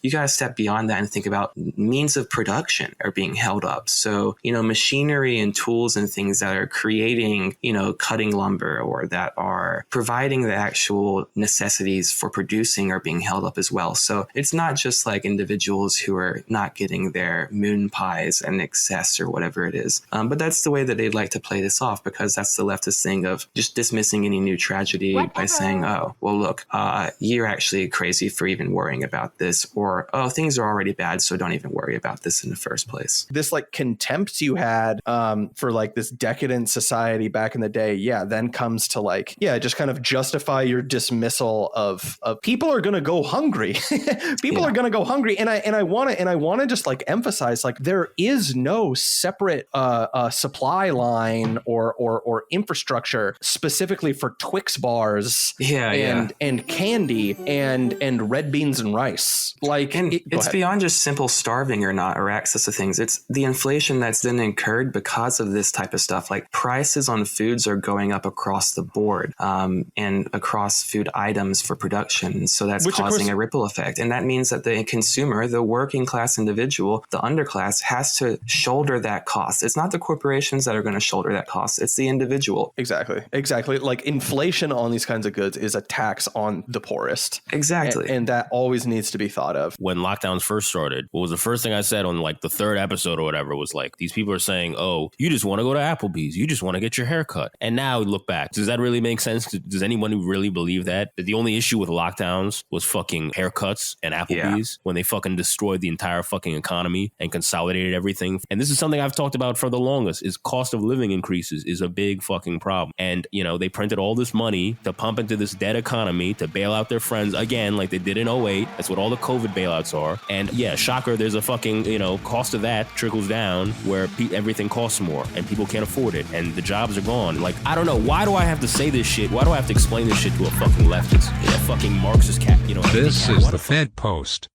you got to step beyond that and think about means of production are being held up. So, machinery and tools and things that are creating, cutting lumber or that are providing the actual necessities for producing are being held up as well. So it's not just like individuals who are not getting their moon pies in excess or whatever it is. But that's the way that they'd like to play this off, because that's the leftist thing of just dismissing any new tragedy by saying, oh, well, look, you're actually crazy for even worrying about this, or, oh, things are already bad, so don't even worry about this in the first place. This like contempt you had for like this decadent society back in the day, then comes to like, just kind of justify your dismissal of people are going to go hungry. People are going to go hungry. And I want to just like emphasize, like, there is no separate supply line or infrastructure specifically for Twix bars and candy and red beans and rice. Like, it's beyond just simple starving or not, or access to things. It's the inflation that's then incurred because of this type of stuff. Like, prices on foods are going up across the board and across food items for production. So that's causing a ripple effect. And that means that the consumer, the working class individual, the underclass, has to shoulder that cost. It's not the corporations that are going to shoulder that cost. It's the individual. Exactly. Like, inflation on these kinds of goods is a tax on the poorest. Exactly. And that always needs to be thought of. When lockdowns first started, what was the first thing I said on like the third episode or whatever was like, these people are saying, oh, you just want to go to Applebee's. You just want to get your hair cut. And now look back. Does that really make sense? Does anyone really believe that the only issue with lockdowns was fucking haircuts and Applebee's when they fucking destroyed the entire fucking economy and consolidated everything? And this is something I've talked about for the longest, is cost of living increases is a big fucking problem. And, they printed all this money to pump into this dead economy to bail out their friends again, like they did in 2008. That's what all the COVID bailouts are. And shocker, there's a fucking, cost of that trickles down where everything costs more and people can't afford it and the jobs are gone. Like, I don't know. Why do I have to say this shit? Why do I have to explain this shit to a fucking leftist? A fucking Marxist cat, This is the Fed Post.